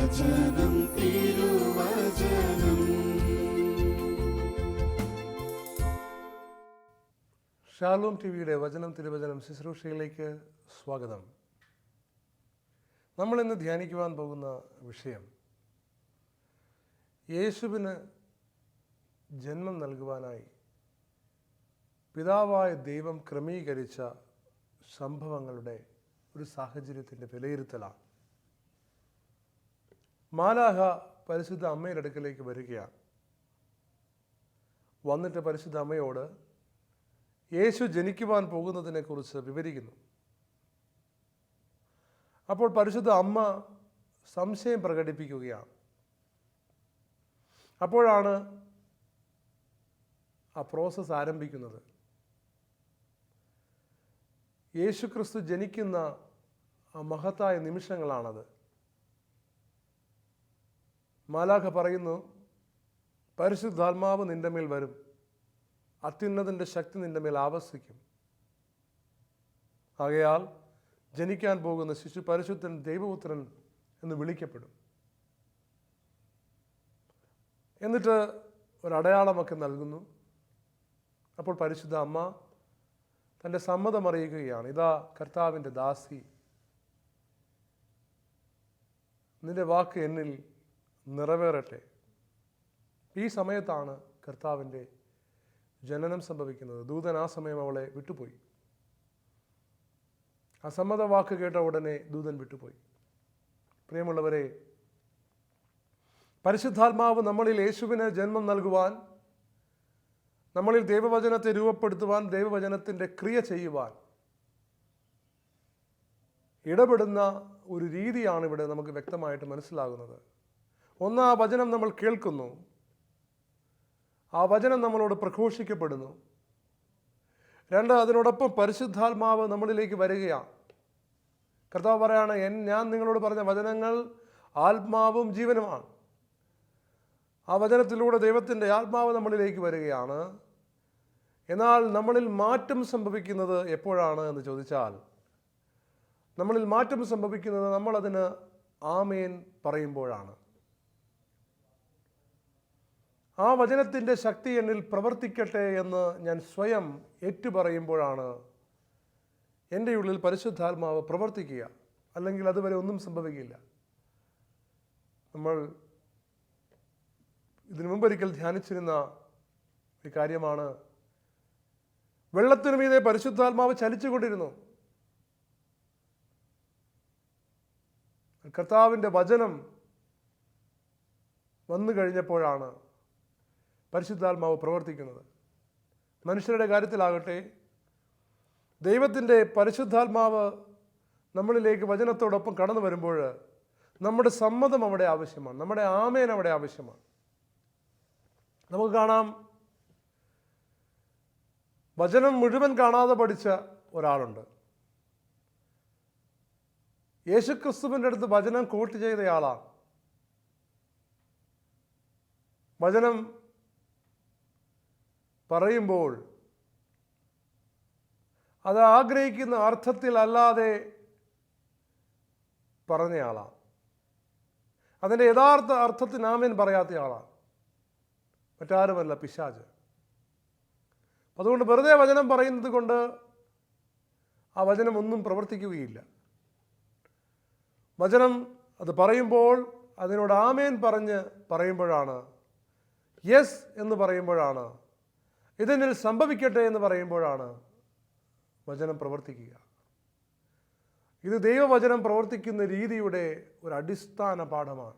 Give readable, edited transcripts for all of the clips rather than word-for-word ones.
Shalom ടിവിയുടെ വചനം തിരുവചനം ശുശ്രൂഷയിലേക്ക് സ്വാഗതം. നമ്മൾ ഇന്ന് ധ്യാനിക്കുവാൻ പോകുന്ന വിഷയം യേശുവിന് ജന്മം നൽകുവാനായി പിതാവായ ദൈവം ക്രമീകരിച്ച സംഭവങ്ങളുടെ ഒരു സാഹചര്യത്തിൻ്റെ വിലയിരുത്തലാണ്. മാലാഖ പരിശുദ്ധ അമ്മയുടെ അടുക്കലേക്ക് വരികയാണ്. വന്നിട്ട് പരിശുദ്ധ അമ്മയോട് യേശു ജനിക്കുവാൻ പോകുന്നതിനെക്കുറിച്ച് വിവരിക്കുന്നു. അപ്പോൾ പരിശുദ്ധ അമ്മ സംശയം പ്രകടിപ്പിക്കുകയാണ്. അപ്പോഴാണ് ആ പ്രോസസ്സ് ആരംഭിക്കുന്നത്. യേശു ക്രിസ്തു ജനിക്കുന്ന ആ മഹത്തായ നിമിഷങ്ങളാണത്. മാലാഖ പറയുന്നു, പരിശുദ്ധാത്മാവ് നിന്റെ മേൽ വരും, അത്യുന്നതൻ്റെ ശക്തി നിന്റെ മേൽ ആവസിക്കും. ആകയാൽ ജനിക്കാൻ പോകുന്ന ശിശു പരിശുദ്ധൻ ദൈവപുത്രൻ എന്ന് വിളിക്കപ്പെടും. എന്നിട്ട് ഒരടയാളമൊക്കെ നൽകുന്നു. അപ്പോൾ പരിശുദ്ധ അമ്മ തൻ്റെ സമ്മതം അറിയിക്കുകയാണ്. ഇതാ കർത്താവിൻ്റെ ദാസി, നിന്റെ വാക്ക് എന്നിൽ നിറവേറട്ടെ. ഈ സമയത്താണ് കർത്താവിൻ്റെ ജനനം സംഭവിക്കുന്നത്. ദൂതൻ ആ സമയം അവളെ വിട്ടുപോയി. അസമ്മത വാക്ക് കേട്ട ഉടനെ ദൂതൻ വിട്ടുപോയി. പ്രിയമുള്ളവരെ, പരിശുദ്ധാത്മാവ് നമ്മളിൽ യേശുവിന് ജന്മം നൽകുവാൻ, നമ്മളിൽ ദൈവവചനത്തെ രൂപപ്പെടുത്തുവാൻ, ദൈവവചനത്തിൻ്റെ ക്രിയ ചെയ്യുവാൻ ഇടപെടുന്ന ഒരു രീതിയാണ് ഇവിടെ നമുക്ക് വ്യക്തമായിട്ട് മനസ്സിലാകുന്നത്. ഒന്ന്, ആ വചനം നമ്മൾ കേൾക്കുന്നു, ആ വചനം നമ്മളോട് പ്രഘോഷിക്കപ്പെടുന്നു. രണ്ട്, അതിനോടൊപ്പം പരിശുദ്ധാത്മാവ് നമ്മളിലേക്ക് വരികയാണ്. കർത്താവ് പറയാണ്, ഞാൻ നിങ്ങളോട് പറഞ്ഞ വചനങ്ങൾ ആത്മാവും ജീവനുമാണ്. ആ വചനത്തിലൂടെ ദൈവത്തിൻ്റെ ആത്മാവ് നമ്മളിലേക്ക് വരികയാണ്. എന്നാൽ നമ്മളിൽ മാറ്റം സംഭവിക്കുന്നത് എപ്പോഴാണ് എന്ന് ചോദിച്ചാൽ, നമ്മളിൽ മാറ്റം സംഭവിക്കുന്നത് നമ്മളതിന് ആമേൻ പറയുമ്പോഴാണ്. ആ വചനത്തിൻ്റെ ശക്തി എന്നിൽ പ്രവർത്തിക്കട്ടെ എന്ന് ഞാൻ സ്വയം ഏറ്റുപറയുമ്പോഴാണ് എൻ്റെ ഉള്ളിൽ പരിശുദ്ധാത്മാവ് പ്രവർത്തിക്കുക. അല്ലെങ്കിൽ അതുവരെ ഒന്നും സംഭവിക്കില്ല. നമ്മൾ ഇതിനു മുമ്പൊരിക്കൽ ധ്യാനിച്ചിരുന്ന ഒരു കാര്യമാണ്, വെള്ളത്തിനു മീതെ പരിശുദ്ധാത്മാവ് ചലിച്ചുകൊണ്ടിരുന്നു. കർത്താവിൻ്റെ വചനം വന്നു കഴിഞ്ഞപ്പോഴാണ് പരിശുദ്ധാത്മാവ് പ്രവർത്തിക്കുന്നത്. മനുഷ്യരുടെ കാര്യത്തിലാകട്ടെ, ദൈവത്തിൻ്റെ പരിശുദ്ധാത്മാവ് നമ്മളിലേക്ക് വചനത്തോടൊപ്പം കടന്നു വരുമ്പോൾ നമ്മുടെ സമ്മതം അവിടെ ആവശ്യമാണ്, നമ്മുടെ ആമേൻ അവിടെ ആവശ്യമാണ്. നമുക്ക് കാണാം, വചനം മുഴുവൻ കാണാതെ പഠിച്ച ഒരാളുണ്ട്. യേശുക്രിസ്തുവിൻ്റെ അടുത്ത് വചനം കോട്ട് ചെയ്തയാളാണ്. വചനം പറയുമ്പോൾ അത് ആഗ്രഹിക്കുന്ന അർത്ഥത്തിൽ അല്ലാതെ പറഞ്ഞയാളാണ്. അതിൻ്റെ യഥാർത്ഥ അർത്ഥത്തിന് ആമേൻ പറയാത്തയാളാണ്. മറ്റാരുമല്ല, പിശാച്. അതുകൊണ്ട് വെറുതെ വചനം പറയുന്നത് കൊണ്ട് ആ വചനം ഒന്നും പ്രവർത്തിക്കുകയില്ല. വചനം അത് പറയുമ്പോൾ അതിനോട് ആമേൻ പറയുമ്പോഴാണ്, യെസ് എന്ന് പറയുമ്പോഴാണ്, ഇതിനിൽ സംഭവിക്കട്ടെ എന്ന് പറയുമ്പോഴാണ് വചനം പ്രവർത്തിക്കുക. ഇത് ദൈവവചനം പ്രവർത്തിക്കുന്ന രീതിയുടെ ഒരു അടിസ്ഥാന പാഠമാണ്.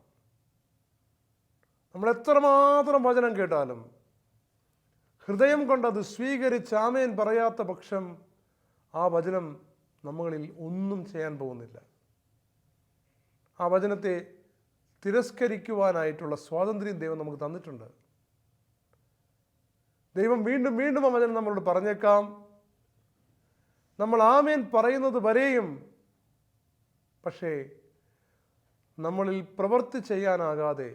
നമ്മൾ എത്രമാത്രം വചനം കേട്ടാലും ഹൃദയം കൊണ്ടത് സ്വീകരിച്ച് ആമേൻ പറയാത്ത പക്ഷം ആ വചനം നമ്മളിൽ ഒന്നും ചെയ്യാൻ പോകുന്നില്ല. ആ വചനത്തെ തിരസ്കരിക്കുവാനായിട്ടുള്ള സ്വാതന്ത്ര്യം ദൈവം നമുക്ക് തന്നിട്ടുണ്ട്. ദൈവം വീണ്ടും വീണ്ടും ആ വചനം നമ്മളോട് പറഞ്ഞേക്കാം. നമ്മൾ ആമേൻ പറയുന്നത് വരെയും പക്ഷേ നമ്മളിൽ പ്രവൃത്തി ചെയ്യാനാകാതെ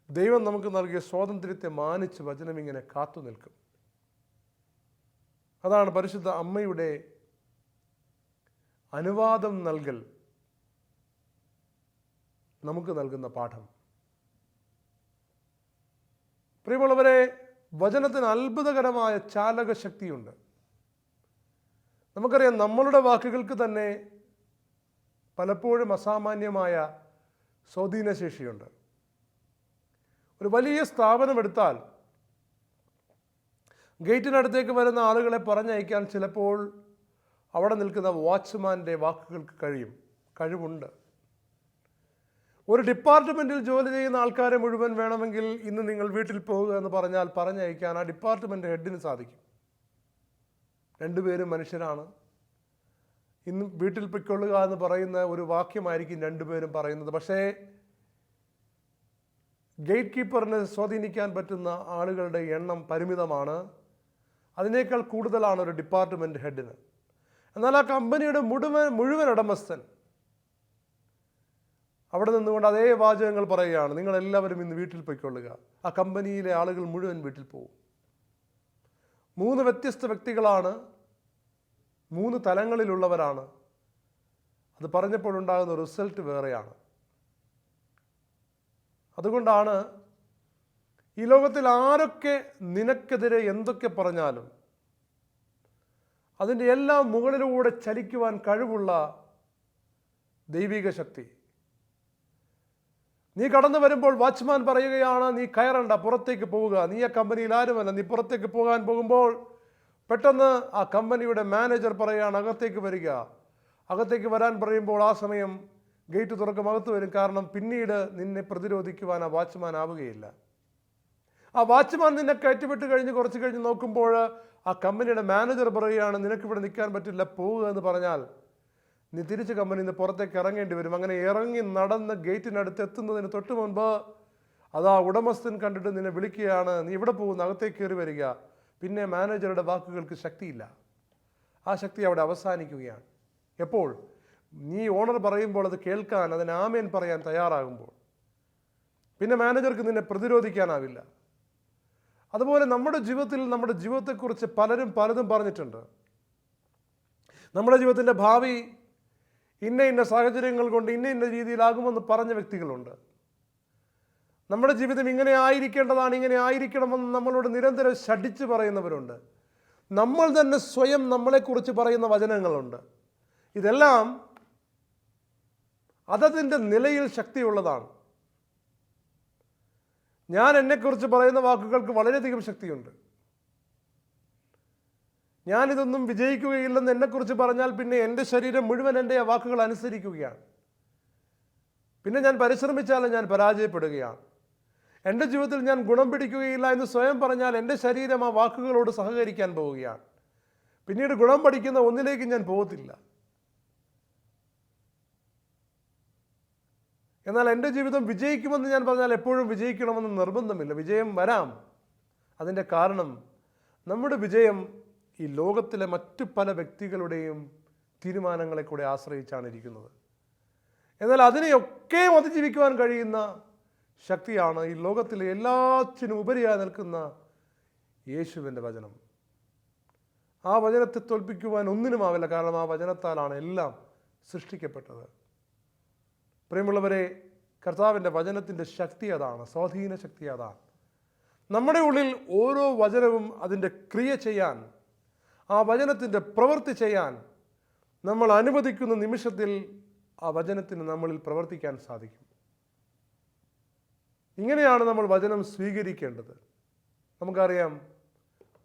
ദൈവം നമുക്ക് നൽകിയ സ്വാതന്ത്ര്യത്തെ മാനിച്ച് വചനം ഇങ്ങനെ കാത്തു നിൽക്കും. അതാണ് പരിശുദ്ധ അമ്മയുടെ അനുവാദം നൽകൽ. നമുക്ക് നൽകുന്ന പാഠം. പ്രിയമുള്ളവരെ, വചനത്തിന് അത്ഭുതകരമായ ചാലക ശക്തിയുണ്ട്. നമുക്കറിയാം, നമ്മളുടെ വാക്കുകൾക്ക് തന്നെ പലപ്പോഴും അസാമാന്യമായ സ്വാധീനശേഷിയുണ്ട്. ഒരു വലിയ സ്ഥാപനം എടുത്താൽ ഗേറ്റിനടുത്തേക്ക് വരുന്ന ആളുകളെ പറഞ്ഞയക്കാൻ ചിലപ്പോൾ അവിടെ നിൽക്കുന്ന വാച്ച്മാൻ്റെ വാക്കുകൾക്ക് കഴിവുണ്ട്. ഒരു ഡിപ്പാർട്ട്മെൻറ്റിൽ ജോലി ചെയ്യുന്ന ആൾക്കാരെ മുഴുവൻ വേണമെങ്കിൽ ഇന്ന് നിങ്ങൾ വീട്ടിൽ പോകുക എന്ന് പറഞ്ഞാൽ പറഞ്ഞയക്കാൻ ആ ഡിപ്പാർട്ട്മെൻറ്റ് ഹെഡിന് സാധിക്കും. രണ്ടുപേരും മനുഷ്യരാണ്. ഇന്ന് വീട്ടിൽ പൊയ്ക്കൊള്ളുക എന്ന് പറയുന്ന ഒരു വാക്യമായിരിക്കും രണ്ടുപേരും പറയുന്നത്. പക്ഷേ ഗേറ്റ് കീപ്പറിനെ സ്വാധീനിക്കാൻ പറ്റുന്ന ആളുകളുടെ എണ്ണം പരിമിതമാണ്. അതിനേക്കാൾ കൂടുതലാണ് ഒരു ഡിപ്പാർട്ട്മെൻറ്റ് ഹെഡിന്. എന്നാൽ ആ കമ്പനിയുടെ മുഴുവൻ ഉടമസ്ഥൻ അവിടെ നിന്നുകൊണ്ട് അതേ വാചകങ്ങൾ പറയുകയാണ്, നിങ്ങളെല്ലാവരും ഇന്ന് വീട്ടിൽ പൊയ്ക്കൊള്ളുക. ആ കമ്പനിയിലെ ആളുകൾ മുഴുവൻ വീട്ടിൽ പോകും. 3 വ്യത്യസ്ത വ്യക്തികളാണ്, 3 തലങ്ങളിലുള്ളവരാണ്. അത് പറഞ്ഞപ്പോഴുണ്ടാകുന്ന റിസൾട്ട് വേറെയാണ്. അതുകൊണ്ടാണ് ഈ ലോകത്തിൽ ആരൊക്കെ നിനക്കെതിരെ എന്തൊക്കെ പറഞ്ഞാലും അതിൻ്റെ എല്ലാം മുകളിലൂടെ ചലിക്കുവാൻ കഴിവുള്ള ദൈവിക ശക്തി. നീ കടന്നു വരുമ്പോൾ വാച്ച്മാൻ പറയുകയാണ്, നീ കയറണ്ട, പുറത്തേക്ക് പോവുക, നീ ആ കമ്പനിയിൽ ആരുമല്ല, നീ പുറത്തേക്ക് പോകാൻ പോകുമ്പോൾ പെട്ടെന്ന് ആ കമ്പനിയുടെ മാനേജർ പറയുകയാണ്, അകത്തേക്ക് വരിക. അകത്തേക്ക് വരാൻ പറയുമ്പോൾ ആ സമയം ഗേറ്റ് തുറക്കും, അകത്ത് വരും. കാരണം പിന്നീട് നിന്നെ പ്രതിരോധിക്കുവാൻ ആ വാച്ച്മാൻ ആവുകയില്ല. ആ വാച്ച്മാൻ നിന്നെ കയറ്റിവിട്ട് കഴിഞ്ഞ് കുറച്ച് കഴിഞ്ഞ് നോക്കുമ്പോൾ ആ കമ്പനിയുടെ മാനേജർ പറയുകയാണ്, നിനക്കിവിടെ നിൽക്കാൻ പറ്റില്ല, പോവുക എന്ന് പറഞ്ഞാൽ നീ തിരിച്ച് കമ്പനിയിൽ നിന്ന് പുറത്തേക്ക് ഇറങ്ങേണ്ടി വരും. അങ്ങനെ ഇറങ്ങി നടന്ന് ഗേറ്റിനടുത്ത് എത്തുന്നതിന് തൊട്ട് മുൻപ് അതാ ഉടമസ്ഥൻ കണ്ടിട്ട് നിന്നെ വിളിക്കുകയാണ്, നീ ഇവിടെ പോകുന്ന, അകത്തേക്ക് കയറി വരിക. പിന്നെ മാനേജറുടെ വാക്കുകൾക്ക് ശക്തിയില്ല. ആ ശക്തി അവിടെ അവസാനിക്കുകയാണ്. എപ്പോൾ? നീ ഓണർ പറയുമ്പോൾ അത് കേൾക്കാൻ, അതിന് ആമേൻ പറയാൻ തയ്യാറാകുമ്പോൾ. പിന്നെ മാനേജർക്ക് നിന്നെ പ്രതിരോധിക്കാനാവില്ല. അതുപോലെ നമ്മുടെ ജീവിതത്തിൽ നമ്മുടെ ജീവിതത്തെക്കുറിച്ച് പലതും പറഞ്ഞിട്ടുണ്ട്. നമ്മുടെ ജീവിതത്തിൻ്റെ ഭാവി ഇന്ന സാഹചര്യങ്ങൾ കൊണ്ട് ഇന്ന രീതിയിലാകുമെന്ന് പറഞ്ഞ വ്യക്തികളുണ്ട്. നമ്മുടെ ജീവിതം ഇങ്ങനെ ആയിരിക്കേണ്ടതാണ്, ഇങ്ങനെ ആയിരിക്കണമെന്ന് നമ്മളോട് നിരന്തരം ശഠിച്ച് പറയുന്നവരുണ്ട്. നമ്മൾ തന്നെ സ്വയം നമ്മളെക്കുറിച്ച് പറയുന്ന വചനങ്ങളുണ്ട്. ഇതെല്ലാം അതതിൻ്റെ നിലയിൽ ശക്തിയുള്ളതാണ്. ഞാൻ എന്നെക്കുറിച്ച് പറയുന്ന വാക്കുകൾക്ക് വളരെയധികം ശക്തിയുണ്ട്. ഞാനിതൊന്നും വിജയിക്കുകയില്ലെന്ന് എന്നെക്കുറിച്ച് പറഞ്ഞാൽ പിന്നെ എൻ്റെ ശരീരം മുഴുവൻ എൻ്റെ ആ വാക്കുകൾ അനുസരിക്കുകയാണ്. പിന്നെ ഞാൻ പരിശ്രമിച്ചാലും ഞാൻ പരാജയപ്പെടുകയാണ്. എൻ്റെ ജീവിതത്തിൽ ഞാൻ ഗുണം പിടിക്കുകയില്ല എന്ന് സ്വയം പറഞ്ഞാൽ എൻ്റെ ശരീരം ആ വാക്കുകളോട് സഹകരിക്കാൻ പോവുകയാണ്. പിന്നീട് ഗുണം പഠിക്കുന്ന ഒന്നിലേക്ക് ഞാൻ പോകത്തില്ല. എന്നാൽ എൻ്റെ ജീവിതം വിജയിക്കുമെന്ന് ഞാൻ പറഞ്ഞാൽ എപ്പോഴും വിജയിക്കണമെന്ന് നിർബന്ധമില്ല. വിജയം വരാം. അതിൻ്റെ കാരണം നമ്മുടെ വിജയം ഈ ലോകത്തിലെ മറ്റു പല വ്യക്തികളുടെയും തീരുമാനങ്ങളെ കൂടെ ആശ്രയിച്ചാണ് ഇരിക്കുന്നത്. എന്നാൽ അതിനെയൊക്കെ അതിജീവിക്കുവാൻ കഴിയുന്ന ശക്തിയാണ് ഈ ലോകത്തിലെ എല്ലാത്തിനും ഉപരിയായി നിൽക്കുന്ന യേശുവിൻ്റെ വചനം. ആ വചനത്തെ തോൽപ്പിക്കുവാൻ ഒന്നിനുമാവില്ല. കാരണം ആ വചനത്താലാണ് എല്ലാം സൃഷ്ടിക്കപ്പെട്ടത്. പ്രിയമുള്ളവരെ, കർത്താവിൻ്റെ വചനത്തിൻ്റെ ശക്തി അതാണ്, സ്വാധീന ശക്തി അതാണ്. നമ്മുടെ ഉള്ളിൽ ഓരോ വചനവും അതിൻ്റെ ക്രിയ ചെയ്യാൻ, ആ വചനത്തിൻ്റെ പ്രവൃത്തി ചെയ്യാൻ നമ്മൾ അനുവദിക്കുന്ന നിമിഷത്തിൽ ആ വചനത്തിന് നമ്മളിൽ പ്രവർത്തിക്കാൻ സാധിക്കും. ഇങ്ങനെയാണ് നമ്മൾ വചനം സ്വീകരിക്കേണ്ടത്. നമുക്കറിയാം,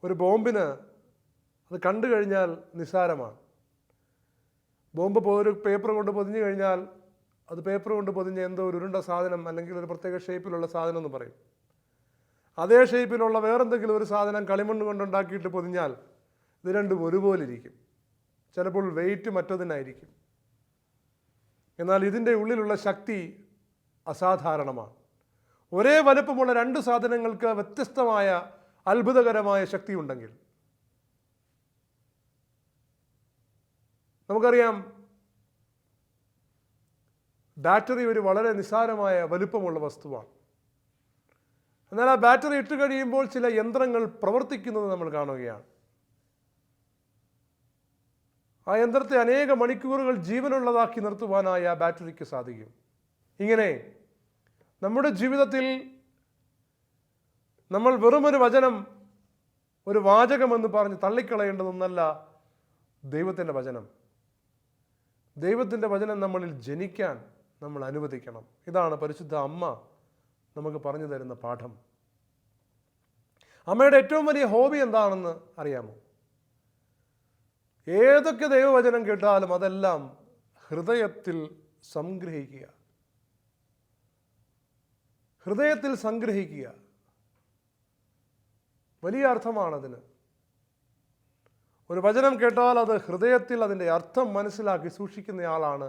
ഒരു ബോംബിന് അത് കണ്ടു കഴിഞ്ഞാൽ നിസ്സാരമാണ്. ബോംബ് ഒരു പേപ്പർ കൊണ്ട് പൊതിഞ്ഞു കഴിഞ്ഞാൽ അത് പേപ്പർ കൊണ്ട് പൊതിഞ്ഞ എന്തോ ഒരു ഉരുണ്ട സാധനം അല്ലെങ്കിൽ ഒരു പ്രത്യേക ഷേപ്പിലുള്ള സാധനം എന്ന് പറയും. അതേ ഷേപ്പിലുള്ള വേറെന്തെങ്കിലും ഒരു സാധനം കളിമണ്ണ് കൊണ്ടുണ്ടാക്കിയിട്ട് പൊതിഞ്ഞാൽ ഇത് രണ്ടും ഒരുപോലെ ഇരിക്കും. ചിലപ്പോൾ വെയിറ്റ് മറ്റതിനായിരിക്കും. എന്നാൽ ഇതിൻ്റെ ഉള്ളിലുള്ള ശക്തി അസാധാരണമാണ്. ഒരേ വലുപ്പമുള്ള 2 സാധനങ്ങൾക്ക് വ്യത്യസ്തമായ അത്ഭുതകരമായ ശക്തി ഉണ്ടെങ്കിൽ, നമുക്കറിയാം, ബാറ്ററി ഒരു വളരെ നിസ്സാരമായ വലുപ്പമുള്ള വസ്തുവാണ്. എന്നാൽ ആ ബാറ്ററി ഇട്ട് കഴിയുമ്പോൾ ചില യന്ത്രങ്ങൾ പ്രവർത്തിക്കുന്നത് നമ്മൾ കാണുകയാണ്. ആ യന്ത്രത്തെ അനേക മണിക്കൂറുകൾ ജീവനുള്ളതാക്കി നിർത്തുവാനായി ആ ബാറ്ററിക്ക് സാധിക്കും. ഇങ്ങനെ നമ്മുടെ ജീവിതത്തിൽ നമ്മൾ വെറുമൊരു വചനം, ഒരു വാചകമെന്ന് പറഞ്ഞ് തള്ളിക്കളയേണ്ടതൊന്നല്ല ദൈവത്തിൻ്റെ വചനം. ദൈവത്തിൻ്റെ വചനം നമ്മളിൽ ജനിക്കാൻ നമ്മൾ അനുവദിക്കണം. ഇതാണ് പരിശുദ്ധ അമ്മ നമുക്ക് പറഞ്ഞു തരുന്ന പാഠം. അമ്മയുടെ ഏറ്റവും വലിയ ഹോബി എന്താണെന്ന് അറിയാമോ? ഏതൊക്കെ ദൈവവചനം കേട്ടാലും അതെല്ലാം ഹൃദയത്തിൽ സംഗ്രഹിക്കുക. ഹൃദയത്തിൽ സംഗ്രഹിക്കുക. വലിയ അർത്ഥമാണതിന്. ഒരു വചനം കേട്ടാൽ അത് ഹൃദയത്തിൽ അതിൻ്റെ അർത്ഥം മനസ്സിലാക്കി സൂക്ഷിക്കുന്നയാളാണ്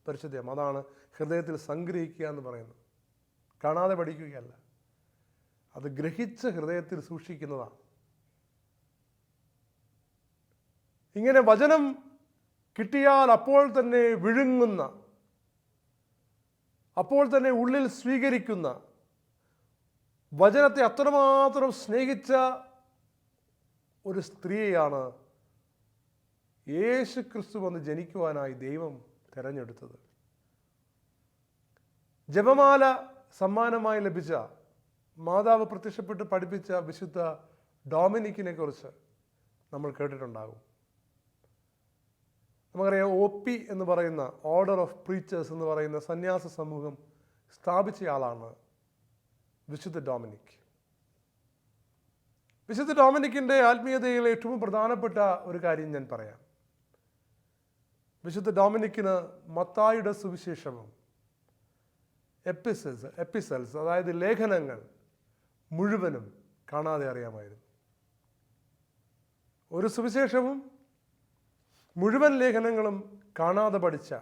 പരിശുദ്ധം. അതാണ് ഹൃദയത്തിൽ സംഗ്രഹിക്കുക എന്ന് പറയുന്നത്. കാണാതെ പഠിക്കുകയല്ല, അത് ഗ്രഹിച്ച് ഹൃദയത്തിൽ സൂക്ഷിക്കുന്നതാണ്. ഇങ്ങനെ വചനം കിട്ടിയാൽ അപ്പോൾ തന്നെ വിഴുങ്ങുന്ന, അപ്പോൾ തന്നെ ഉള്ളിൽ സ്വീകരിക്കുന്ന, വചനത്തെ അത്രമാത്രം സ്നേഹിച്ച ഒരു സ്ത്രീയാണ് യേശു ക്രിസ്തു വന്ന് ജനിക്കുവാനായി ദൈവം തിരഞ്ഞെടുത്തത്. ജപമാല സമ്മാനമായി ലഭിച്ച, മാതാവ് പ്രത്യക്ഷപ്പെട്ട് പഠിപ്പിച്ച വിശുദ്ധ ഡൊമിനിക്കിനെ കുറിച്ച് നമ്മൾ കേട്ടിട്ടുണ്ടാകും. നമുക്കറിയാം, OP എന്ന് പറയുന്ന ഓർഡർ ഓഫ് പ്രീച്ചേഴ്സ് എന്ന് പറയുന്ന സന്യാസ സമൂഹം സ്ഥാപിച്ചയാളാണ് വിശുദ്ധ ഡൊമിനിക്. വിശുദ്ധ ഡൊമിനിക്കിൻ്റെ ആത്മീയതയിൽ ഏറ്റവും പ്രധാനപ്പെട്ട ഒരു കാര്യം ഞാൻ പറയാം. വിശുദ്ധ ഡൊമിനിക്കിന് മത്തായിയുടെ സുവിശേഷവും എപ്പിസൽസ് അതായത് ലേഖനങ്ങൾ മുഴുവനും കാണാതെ അറിയാമായിരുന്നു. ഒരു സുവിശേഷവും മുഴുവൻ ലേഖനങ്ങളും കാണാതെ പഠിച്ച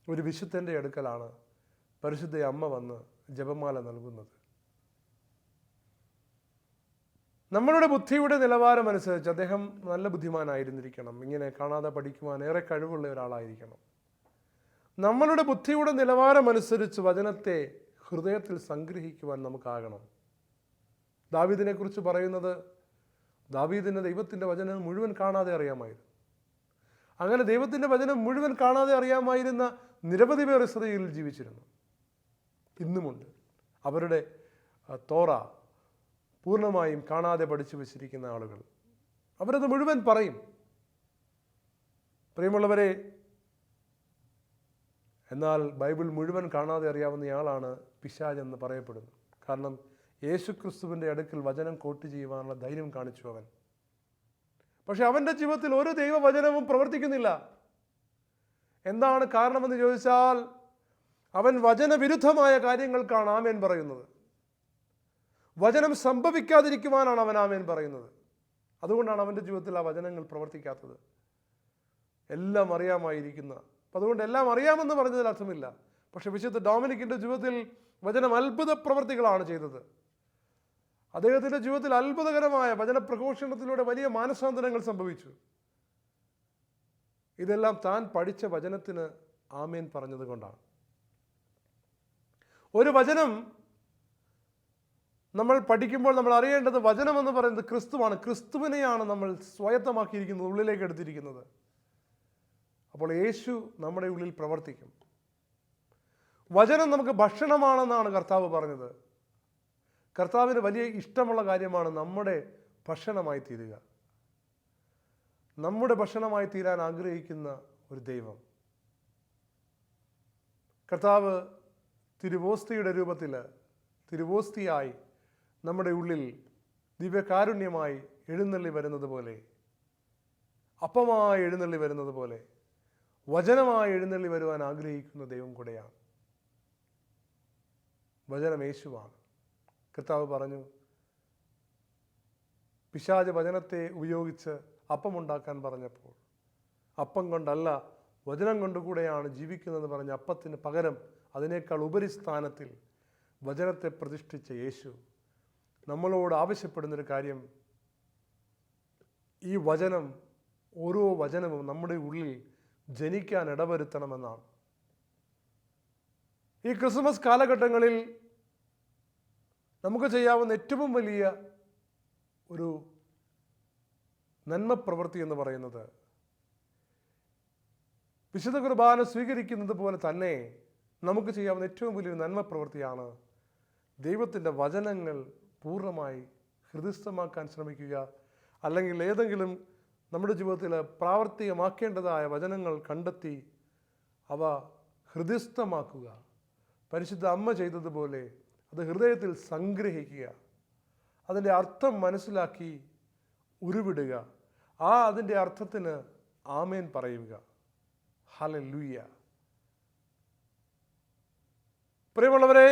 ഒരു വിശുദ്ധൻ്റെ അടുക്കലാണ് പരിശുദ്ധ അമ്മ വന്ന് ജപമാല നൽകുന്നത്. നമ്മളുടെ ബുദ്ധിയുടെ നിലവാരം അനുസരിച്ച് അദ്ദേഹം നല്ല ബുദ്ധിമാനായിരുന്നിരിക്കണം. ഇങ്ങനെ കാണാതെ പഠിക്കുവാൻ ഏറെ കഴിവുള്ള ഒരാളായിരിക്കണം. നമ്മളുടെ ബുദ്ധിയുടെ നിലവാരം അനുസരിച്ച് വചനത്തെ ഹൃദയത്തിൽ സംഗ്രഹിക്കുവാൻ നമുക്കാകണം. ദാവീദിനെ കുറിച്ച് പറയുന്നത്, ദാവീദിന് ദൈവത്തിൻ്റെ വചനം മുഴുവൻ കാണാതെ അറിയാമായിരുന്നു. അങ്ങനെ ദൈവത്തിൻ്റെ വചനം മുഴുവൻ കാണാതെ അറിയാമായിരുന്ന നിരവധി പേർ ഇസ്രായേലിൽ ജീവിച്ചിരുന്നു, ഇന്നുമുണ്ട്. അവരുടെ തോറ പൂർണ്ണമായും കാണാതെ പഠിച്ചു വച്ചിരിക്കുന്ന ആളുകൾ, അവരത് മുഴുവൻ പറയും. പ്രിയമുള്ളവരെ, എന്നാൽ ബൈബിൾ മുഴുവൻ കാണാതെ അറിയാവുന്നയാളാണ് പിശാചെന്ന് പറയപ്പെടുന്നു. കാരണം യേശുക്രിസ്തുവിൻ്റെ അടുക്കൽ വചനം കോട്ട് ചെയ്യുവാനുള്ള ധൈര്യം കാണിച്ചു അവൻ. പക്ഷെ അവൻ്റെ ജീവിതത്തിൽ ഒരു ദൈവവചനവും പ്രവർത്തിക്കുന്നില്ല. എന്താണ് കാരണമെന്ന് ചോദിച്ചാൽ, അവൻ വചനവിരുദ്ധമായ കാര്യങ്ങൾക്കാണ് ആമേൻ പറയുന്നത്. വചനം സംഭവിക്കാതിരിക്കുവാനാണ് അവൻ ആമേൻ പറയുന്നത്. അതുകൊണ്ടാണ് അവൻ്റെ ജീവിതത്തിൽ ആ വചനങ്ങൾ പ്രവർത്തിക്കാത്തത്. എല്ലാം അറിയാമായിരിക്കുന്ന, അപ്പം അതുകൊണ്ട് എല്ലാം അറിയാമെന്ന് പറഞ്ഞതിൽ അർത്ഥമില്ല. പക്ഷെ വിശുദ്ധ ഡൊമിനിക്കിൻ്റെ ജീവിതത്തിൽ വചനം അത്ഭുത പ്രവർത്തികളാണ് ചെയ്തത്. അദ്ദേഹത്തിൻ്റെ ജീവിതത്തിൽ അത്ഭുതകരമായ വചന പ്രഘോഷണത്തിലൂടെ വലിയ മാനസാന്തരങ്ങൾ സംഭവിച്ചു. ഇതെല്ലാം താൻ പഠിച്ച വചനത്തിന് ആമേൻ പറഞ്ഞത് കൊണ്ടാണ്. ഒരു വചനം നമ്മൾ പഠിക്കുമ്പോൾ നമ്മൾ അറിയേണ്ടത്, വചനം എന്ന് പറയുന്നത് ക്രിസ്തുവാണ്. ക്രിസ്തുവിനെയാണ് നമ്മൾ സ്വായത്തമാക്കിയിരിക്കുന്നത്, ഉള്ളിലേക്ക് എടുത്തിരിക്കുന്നത്. അപ്പോൾ യേശു നമ്മുടെ ഉള്ളിൽ പ്രവർത്തിക്കും. വചനം നമുക്ക് ഭക്ഷണമാണെന്നാണ് കർത്താവ് പറഞ്ഞത്. കർത്താവിന് വലിയ ഇഷ്ടമുള്ള കാര്യമാണ് നമ്മുടെ ഭക്ഷണമായി തീരുക. നമ്മുടെ ഭക്ഷണമായി തീരാൻ ആഗ്രഹിക്കുന്ന ഒരു ദൈവം. കർത്താവ് തിരുവോസ്തിയുടെ രൂപത്തിൽ, തിരുവോസ്തിയായി നമ്മുടെ ഉള്ളിൽ ദിവ്യകാരുണ്യമായി എഴുന്നള്ളി വരുന്നത് പോലെ, അപ്പമായി എഴുന്നള്ളി വരുന്നത് പോലെ, വചനമായി എഴുന്നള്ളി വരുവാൻ ആഗ്രഹിക്കുന്ന ദൈവം കൂടെയാണ്. വചനം യേശുവാണ്. കർത്താവ് പറഞ്ഞു, പിശാച് വചനത്തെ ഉപയോഗിച്ച് അപ്പമുണ്ടാക്കാൻ പറഞ്ഞപ്പോൾ, അപ്പം കൊണ്ടല്ല വചനം കൊണ്ടുകൂടെയാണ് ജീവിക്കുന്നതെന്ന് പറഞ്ഞ അപ്പത്തിന് പകരം അതിനേക്കാൾ ഉപരിസ്ഥാനത്തിൽ വചനത്തെ പ്രതിഷ്ഠിച്ച യേശു നമ്മളോട് ആവശ്യപ്പെടുന്നൊരു കാര്യം, ഈ വചനം, ഓരോ വചനവും നമ്മുടെ ഉള്ളിൽ ജനിക്കാൻ ഇടവരുത്തണമെന്നാണ്. ഈ ക്രിസ്മസ് കാലഘട്ടങ്ങളിൽ നമുക്ക് ചെയ്യാവുന്ന ഏറ്റവും വലിയ ഒരു നന്മ പ്രവൃത്തി എന്ന് പറയുന്നത്, വിശുദ്ധ കുർബാന സ്വീകരിക്കുന്നത് പോലെ തന്നെ നമുക്ക് ചെയ്യാവുന്ന ഏറ്റവും വലിയൊരു നന്മ പ്രവൃത്തിയാണ് ദൈവത്തിൻ്റെ വചനങ്ങൾ പൂർണ്ണമായി ഹൃദയസ്ഥമാക്കാൻ ശ്രമിക്കുക. അല്ലെങ്കിൽ ഏതെങ്കിലും നമ്മുടെ ജീവിതത്തിൽ പ്രാവർത്തികമാക്കേണ്ടതായ വചനങ്ങൾ കണ്ടെത്തി അവ ഹൃദയസ്ഥമാക്കുക. പരിശുദ്ധ അമ്മ ചെയ്തതുപോലെ അത് ഹൃദയത്തിൽ സംഗ്രഹിക്കുക, അതിൻ്റെ അർത്ഥം മനസ്സിലാക്കി ഉരുവിടുക, അതിൻ്റെ അർത്ഥത്തിന് ആമേൻ പറയുക. ഹല്ലേലൂയ. പ്രിയമുള്ളവരെ,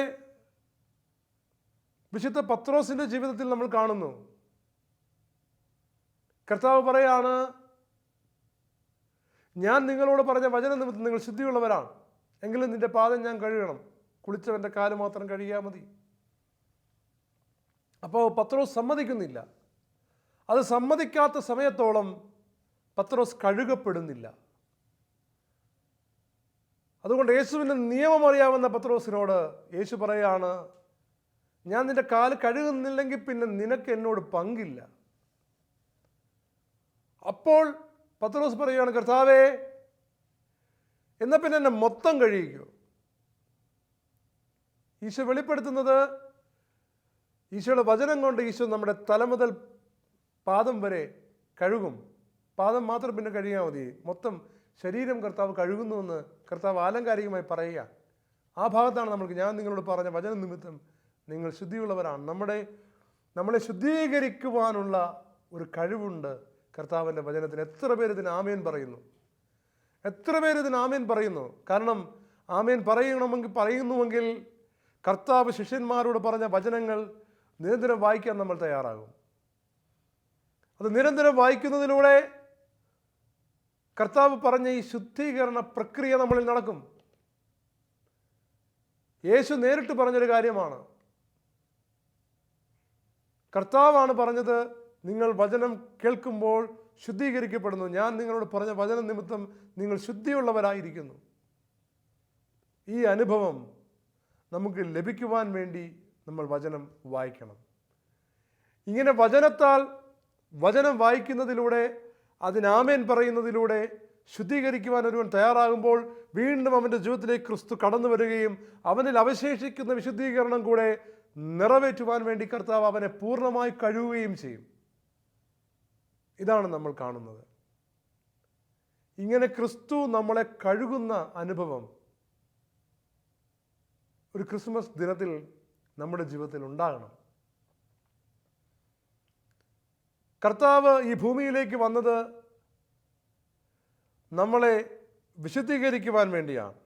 വിശുദ്ധ പത്രോസിൻ്റെ ജീവിതത്തിൽ നമ്മൾ കാണുന്നു, കർത്താവ് പറയാണ്, ഞാൻ നിങ്ങളോട് പറഞ്ഞ വചന നിമിത്തം നിങ്ങൾ ശുദ്ധിയുള്ളവരാണ്, എങ്കിലും നിന്റെ പാദം ഞാൻ കഴുകണം, കുളിച്ചവൻ്റെ കാല് മാത്രം കഴുകിയാൽ മതി. അപ്പോൾ പത്രോസ് സമ്മതിക്കുന്നില്ല. അത് സമ്മതിക്കാത്ത സമയത്തോളം പത്രോസ് കഴുകപ്പെടുന്നില്ല. അതുകൊണ്ട് യേശുവിൻ്റെ നിയമം അറിയാവുന്ന പത്രോസിനോട് യേശു പറയാണ്, ഞാൻ നിന്റെ കാല് കഴുകുന്നില്ലെങ്കിൽ പിന്നെ നിനക്ക് എന്നോട് പങ്കില്ല. അപ്പോൾ പത്രോസ് പറയുകയാണ്, കർത്താവേ, എന്നാൽ പിന്നെ എന്നെ മൊത്തം കഴിയിക്കോ? ഈശോ വെളിപ്പെടുത്തുന്നത്, ഈശോയുടെ വചനം കൊണ്ട് ഈശോ നമ്മുടെ തല മുതൽ പാദം വരെ കഴുകും. പാദം മാത്രം പിന്നെ കഴുകിയാൽ മതി, മൊത്തം ശരീരം കർത്താവ് കഴുകുന്നുവെന്ന് കർത്താവ് ആലങ്കാരികമായി പറയുക. ആ ഭാഗത്താണ് നമ്മൾക്ക് ഞാൻ നിങ്ങളോട് പറഞ്ഞ വചന നിമിത്തം നിങ്ങൾ ശുദ്ധിയുള്ളവരാണ്. നമ്മളെ ശുദ്ധീകരിക്കുവാനുള്ള ഒരു കഴിവുണ്ട് കർത്താവിൻ്റെ വചനത്തിന്. എത്ര പേര് ഇതിന് ആമേൻ പറയുന്നു? എത്ര പേര് ഇതിന് ആമേൻ പറയുന്നു? കാരണം ആമേൻ പറയുന്നുവെങ്കിൽ കർത്താവ് ശിഷ്യന്മാരോട് പറഞ്ഞ വചനങ്ങൾ നിരന്തരം വായിക്കാൻ നമ്മൾ തയ്യാറാകും. അത് നിരന്തരം വായിക്കുന്നതിലൂടെ കർത്താവ് പറഞ്ഞ ഈ ശുദ്ധീകരണ പ്രക്രിയ നമ്മളിൽ നടക്കും. യേശു നേരിട്ട് പറഞ്ഞൊരു കാര്യമാണ്. കർത്താവാണ് പറഞ്ഞത്, നിങ്ങൾ വചനം കേൾക്കുമ്പോൾ ശുദ്ധീകരിക്കപ്പെടുന്നു. ഞാൻ നിങ്ങളോട് പറഞ്ഞ വചന നിമിത്തം നിങ്ങൾ ശുദ്ധിയുള്ളവരായിരിക്കുന്നു. ഈ അനുഭവം നമുക്ക് ലഭിക്കുവാൻ വേണ്ടി നമ്മൾ വചനം വായിക്കണം. ഇങ്ങനെ വചനം വായിക്കുന്നതിലൂടെ, അതിനാമേൻ പറയുന്നതിലൂടെ ശുദ്ധീകരിക്കുവാൻ ഒരുവൻ തയ്യാറാകുമ്പോൾ വീണ്ടും അവൻ്റെ ജീവിതത്തിലേക്ക് ക്രിസ്തു കടന്നു വരികയും അവനിൽ അവശേഷിക്കുന്ന വിശുദ്ധീകരണം കൂടെ നിറവേറ്റുവാൻ വേണ്ടി കർത്താവ് അവനെ പൂർണ്ണമായി കഴുകുകയും ചെയ്യും. ഇതാണ് നമ്മൾ കാണുന്നത്. ഇങ്ങനെ ക്രിസ്തു നമ്മളെ കഴുകുന്ന അനുഭവം ഒരു ക്രിസ്മസ് ദിനത്തിൽ നമ്മുടെ ജീവിതത്തിൽ ഉണ്ടാകണം. കർത്താവ് ഈ ഭൂമിയിലേക്ക് വന്നത് നമ്മളെ വിശുദ്ധീകരിക്കുവാൻ വേണ്ടിയാണ്.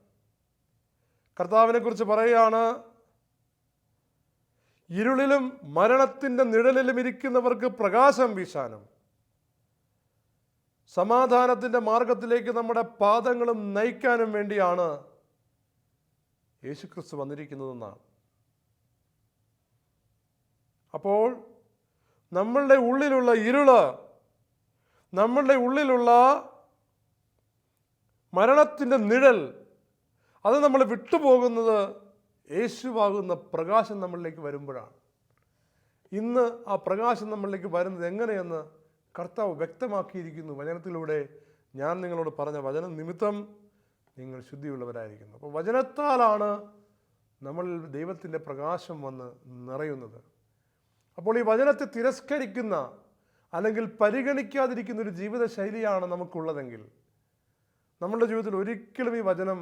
കർത്താവിനെ കുറിച്ച് പറയുകയാണ്, ഇരുളിലും മരണത്തിൻ്റെ നിഴലിലും ഇരിക്കുന്നവർക്ക് പ്രകാശം വീശാനും സമാധാനത്തിൻ്റെ മാർഗത്തിലേക്ക് നമ്മുടെ പാദങ്ങളും നയിക്കാനും വേണ്ടിയാണ് യേശുക്രിസ്തു വന്നിരിക്കുന്നതെന്നാണ്. അപ്പോൾ നമ്മളുടെ ഉള്ളിലുള്ള ഇരുള്, നമ്മളുടെ ഉള്ളിലുള്ള മരണത്തിൻ്റെ നിഴൽ, അത് നമ്മൾ വിട്ടുപോകുന്നത് യേശുവാകുന്ന പ്രകാശം നമ്മളിലേക്ക് വരുമ്പോഴാണ്. ഇന്ന് ആ പ്രകാശം നമ്മളിലേക്ക് വരുന്നത് എങ്ങനെയെന്ന് കർത്താവ് വ്യക്തമാക്കിയിരിക്കുന്നു വചനത്തിലൂടെ. ഞാൻ നിങ്ങളോട് പറഞ്ഞ വചന നിമിത്തം നിങ്ങൾ ശുദ്ധിയുള്ളവരായിരിക്കുന്നു. അപ്പോൾ വചനത്താലാണ് നമ്മളിൽ ദൈവത്തിൻ്റെ പ്രകാശം വന്ന് നിറയുന്നത്. അപ്പോൾ ഈ വചനത്തെ തിരസ്കരിക്കുന്ന അല്ലെങ്കിൽ പരിഗണിക്കാതിരിക്കുന്ന ഒരു ജീവിതശൈലിയാണ് നമുക്കുള്ളതെങ്കിൽ നമ്മളുടെ ജീവിതത്തിൽ ഒരിക്കലും ഈ വചനം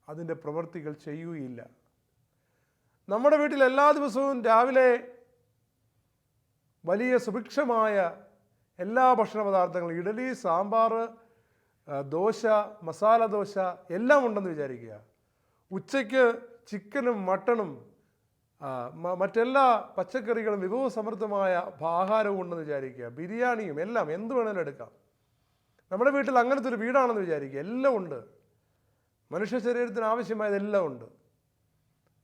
അതിൻ്റെ പ്രവൃത്തികൾ ചെയ്യുകയില്ല. നമ്മുടെ വീട്ടിൽ എല്ലാ ദിവസവും രാവിലെ വലിയ സുഭിക്ഷമായ എല്ലാ ഭക്ഷണ പദാർത്ഥങ്ങളും, ഇഡലി, സാമ്പാർ, ദോശ, മസാല ദോശ എല്ലാം ഉണ്ടെന്ന് വിചാരിക്കുക. ഉച്ചയ്ക്ക് ചിക്കനും മട്ടണും മറ്റെല്ലാ പച്ചക്കറികളും വിഭവസമൃദ്ധമായ ആഹാരവും ഉണ്ടെന്ന് വിചാരിക്കുക. ബിരിയാണിയും എല്ലാം, എന്ത് വേണമെങ്കിലും എടുക്കാം. നമ്മുടെ വീട്ടിൽ അങ്ങനത്തെ ഒരു വീടാണെന്ന് വിചാരിക്കുക. എല്ലാം ഉണ്ട്, മനുഷ്യ ശരീരത്തിന് ആവശ്യമായതെല്ലാം ഉണ്ട്.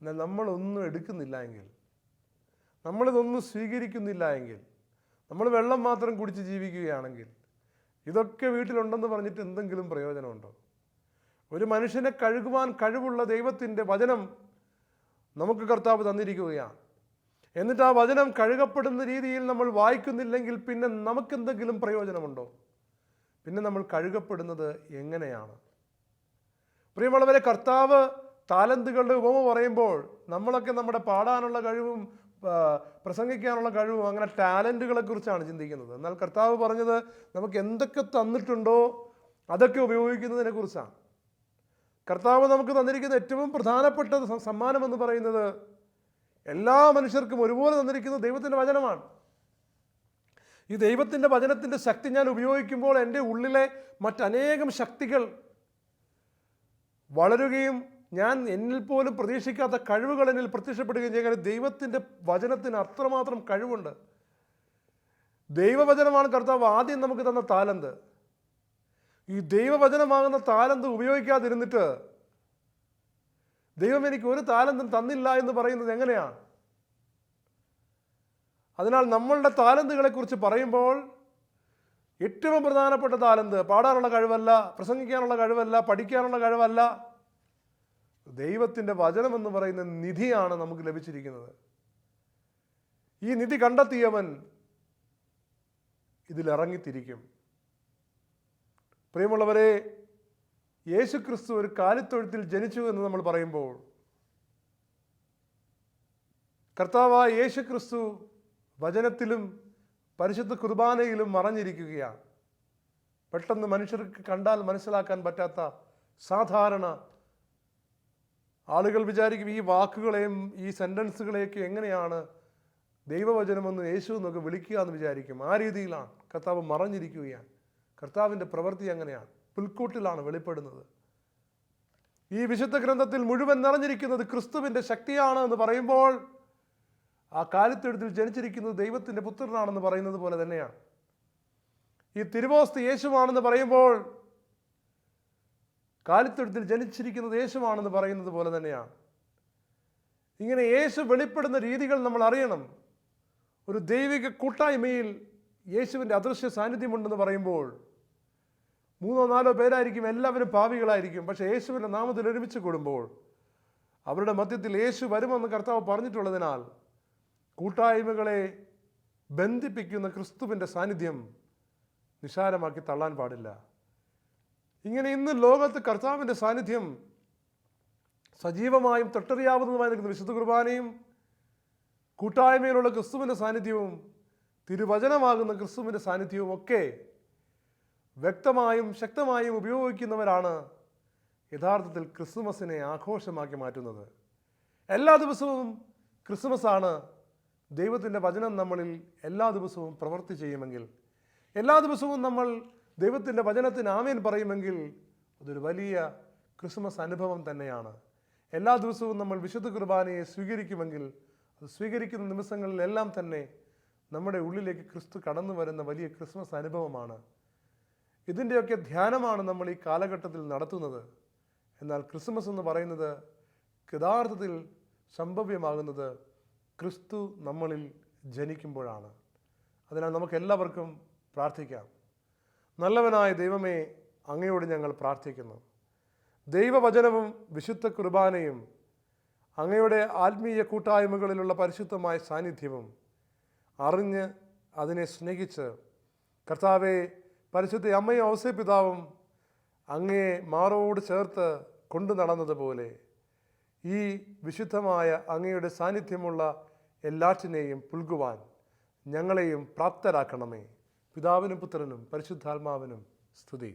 എന്നാൽ നമ്മളൊന്നും എടുക്കുന്നില്ല എങ്കിൽ, നമ്മളിതൊന്നും സ്വീകരിക്കുന്നില്ല എങ്കിൽ, നമ്മൾ വെള്ളം മാത്രം കുടിച്ച് ജീവിക്കുകയാണെങ്കിൽ, ഇതൊക്കെ വീട്ടിലുണ്ടെന്ന് പറഞ്ഞിട്ട് എന്തെങ്കിലും പ്രയോജനമുണ്ടോ? ഒരു മനുഷ്യനെ കഴുകുവാൻ കഴിവുള്ള ദൈവത്തിൻ്റെ വചനം നമുക്ക് കർത്താവ് തന്നിരിക്കുകയാണ്. എന്നിട്ട് ആ വചനം കഴുകപ്പെടുന്ന രീതിയിൽ നമ്മൾ വായിക്കുന്നില്ലെങ്കിൽ പിന്നെ നമുക്കെന്തെങ്കിലും പ്രയോജനമുണ്ടോ? പിന്നെ നമ്മൾ കഴുകപ്പെടുന്നത് എങ്ങനെയാണ്? പ്രിയമുള്ളവരെ, കർത്താവ് താലന്തുകളുടെ ഉപമ പറയുമ്പോൾ നമ്മളൊക്കെ നമ്മുടെ പാടാനുള്ള കഴിവും പ്രസംഗിക്കാനുള്ള കഴിവും അങ്ങനെ ടാലൻറ്റുകളെ കുറിച്ചാണ് ചിന്തിക്കുന്നത്. എന്നാൽ കർത്താവ് പറഞ്ഞത് നമുക്ക് എന്തൊക്കെ തന്നിട്ടുണ്ടോ അതൊക്കെ ഉപയോഗിക്കുന്നതിനെ കുറിച്ചാണ്. കർത്താവ് നമുക്ക് തന്നിരിക്കുന്ന ഏറ്റവും പ്രധാനപ്പെട്ട സമ്മാനം എന്ന് പറയുന്നത് എല്ലാ മനുഷ്യർക്കും ഒരുപോലെ തന്നിരിക്കുന്നത് ദൈവത്തിൻ്റെ വചനമാണ്. ഈ ദൈവത്തിൻ്റെ വചനത്തിൻ്റെ ശക്തി ഞാൻ ഉപയോഗിക്കുമ്പോൾ എൻ്റെ ഉള്ളിലെ മറ്റനേകം ശക്തികൾ വളരുകയും ഞാൻ എന്നിൽ പോലും പ്രതീക്ഷിക്കാത്ത കഴിവുകൾ എന്നിൽ പ്രത്യക്ഷപ്പെടുകയും ചെയ്യുക. ദൈവത്തിൻ്റെ വചനത്തിന് അത്രമാത്രം കഴിവുണ്ട്. ദൈവവചനമാണ് കർത്താവ് ആദ്യം നമുക്ക് തന്ന താലന്ത്. ഈ ദൈവവചനമാകുന്ന താലന്ത് ഉപയോഗിക്കാതിരുന്നിട്ട് ദൈവം എനിക്ക് ഒരു താലന്തും തന്നില്ല എന്ന് പറയുന്നത് എങ്ങനെയാണ്? അതിനാൽ നമ്മളുടെ താലന്തുകളെ കുറിച്ച് പറയുമ്പോൾ ഏറ്റവും പ്രധാനപ്പെട്ട താലന്ത് പാടാനുള്ള കഴിവല്ല, പ്രസംഗിക്കാനുള്ള കഴിവല്ല, പഠിക്കാനുള്ള കഴിവല്ല, ദൈവത്തിൻ്റെ വചനം എന്ന് പറയുന്ന നിധിയാണ് നമുക്ക് ലഭിച്ചിരിക്കുന്നത്. ഈ നിധി കണ്ടെത്തിയവൻ ഇതിലിറങ്ങിത്തിരിക്കും. പ്രിയമുള്ളവരെ, യേശുക്രിസ്തു ഒരു കാലിത്തൊഴുത്തിൽ ജനിച്ചു എന്ന് നമ്മൾ പറയുമ്പോൾ കർത്താവായ യേശുക്രിസ്തു വചനത്തിലും പരിശുദ്ധ കുർബാനയിലും മറഞ്ഞിരിക്കുകയാണ്. പെട്ടെന്ന് മനുഷ്യർക്ക് കണ്ടാൽ മനസ്സിലാക്കാൻ പറ്റാത്ത സാധാരണ ആളുകൾ വിചാരിക്കും ഈ വാക്കുകളെയും ഈ സെൻറ്റൻസുകളെയൊക്കെ എങ്ങനെയാണ് ദൈവവചനമെന്ന് യേശു എന്നൊക്കെ വിളിക്കുക എന്ന് വിചാരിക്കും. ആ രീതിയിലാണ് കർത്താവ് മറഞ്ഞിരിക്കുകയാണ്. കർത്താവിൻ്റെ പ്രവൃത്തി അങ്ങനെയാണ്, പുൽക്കൂട്ടിലാണ് വെളിപ്പെടുന്നത്. ഈ വിശുദ്ധ ഗ്രന്ഥത്തിൽ മുഴുവൻ നിറഞ്ഞിരിക്കുന്നത് ക്രിസ്തുവിൻ്റെ ശക്തിയാണ് എന്ന് പറയുമ്പോൾ ആ കാലിത്തൊഴുത്തിൽ ജനിച്ചിരിക്കുന്നത് ദൈവത്തിൻ്റെ പുത്രനാണെന്ന് പറയുന്നത് പോലെ തന്നെയാണ്. ഈ തിരുവോസ്തി യേശുവാണെന്ന് പറയുമ്പോൾ കാലിത്തൊഴുത്തിൽ ജനിച്ചിരിക്കുന്നത് യേശുവാണെന്ന് പറയുന്നത് പോലെ തന്നെയാണ്. ഇങ്ങനെ യേശു വെളിപ്പെടുന്ന രീതികൾ നമ്മൾ അറിയണം. ഒരു ദൈവിക കൂട്ടായ്മയിൽ യേശുവിൻ്റെ അദൃശ്യ സാന്നിധ്യമുണ്ടെന്ന് പറയുമ്പോൾ 3-4 പേരായിരിക്കും, എല്ലാവരും പാപികളായിരിക്കും. പക്ഷേ യേശുവിൻ്റെ നാമത്തിൽ ഒരുമിച്ച് കൂടുമ്പോൾ അവരുടെ മധ്യത്തിൽ യേശു വരുമെന്ന് കർത്താവ് പറഞ്ഞിട്ടുള്ളതിനാൽ കൂട്ടായ്മകളെ ബന്ധിപ്പിക്കുന്ന ക്രിസ്തുവിൻ്റെ സാന്നിധ്യം നിസ്സാരമാക്കി തള്ളാൻ പാടില്ല. ഇങ്ങനെ ഇന്ന് ലോകത്ത് കർത്താവിൻ്റെ സാന്നിധ്യം സജീവമായും തൊട്ടറിയാവുന്നതുമായി നിൽക്കുന്ന വിശുദ്ധ കുർബാനയും കൂട്ടായ്മയിലുള്ള ക്രിസ്തുവിൻ്റെ സാന്നിധ്യവും തിരുവചനമാകുന്ന ക്രിസ്തുവിൻ്റെ സാന്നിധ്യവും ഒക്കെ വ്യക്തമായും ശക്തമായും ഉപയോഗിക്കുന്നവരാണ് യഥാർത്ഥത്തിൽ ക്രിസ്തുമസിനെ ആഘോഷമാക്കി മാറ്റുന്നത്. എല്ലാ ദിവസവും ക്രിസ്തുമസാണ്. ദൈവത്തിൻ്റെ വചനം നമ്മളിൽ എല്ലാ ദിവസവും പ്രവൃത്തി ചെയ്യുമെങ്കിൽ, എല്ലാ ദിവസവും നമ്മൾ ദൈവത്തിൻ്റെ വചനത്തിന് ആമേൻ പറയുമെങ്കിൽ അതൊരു വലിയ ക്രിസ്മസ് അനുഭവം തന്നെയാണ്. എല്ലാ ദിവസവും നമ്മൾ വിശുദ്ധ കുർബാനയെ സ്വീകരിക്കുമെങ്കിൽ അത് സ്വീകരിക്കുന്ന നിമിഷങ്ങളിലെല്ലാം തന്നെ നമ്മുടെ ഉള്ളിലേക്ക് ക്രിസ്തു കടന്നു വരുന്ന വലിയ ക്രിസ്മസ് അനുഭവമാണ്. ഇതിൻ്റെയൊക്കെ ധ്യാനമാണ് നമ്മൾ ഈ കാലഘട്ടത്തിൽ നടത്തുന്നത്. എന്നാൽ ക്രിസ്മസ് എന്ന് പറയുന്നത് യഥാർത്ഥത്തിൽ സംഭവ്യമാകുന്നത് ക്രിസ്തു നമ്മളിൽ ജനിക്കുമ്പോഴാണ്. അതിനാൽ നമുക്കെല്ലാവർക്കും പ്രാർത്ഥിക്കാം. നല്ലവനായ ദൈവമേ, അങ്ങയോട് ഞങ്ങൾ പ്രാർത്ഥിക്കുന്നു. ദൈവവചനവും വിശുദ്ധ കുർബാനയും അങ്ങയുടെ ആത്മീയ കൂട്ടായ്മകളിലുള്ള പരിശുദ്ധമായ സാന്നിധ്യവും അറിഞ്ഞ് അതിനെ സ്നേഹിച്ച് കർത്താവെ, പരിശുദ്ധ അമ്മയും ഔസേപ്പിതാവും അങ്ങയെ മാറോട് ചേർത്ത് കൊണ്ടു നടന്നതുപോലെ ഈ വിശുദ്ധമായ അങ്ങയുടെ സാന്നിധ്യമുള്ള എല്ലാറ്റിനെയും പുൽകുവാൻ ഞങ്ങളെയും പ്രാപ്തരാക്കണമേ. പിതാവിനും പുത്രനും പരിശുദ്ധാത്മാവിനും സ്തുതി.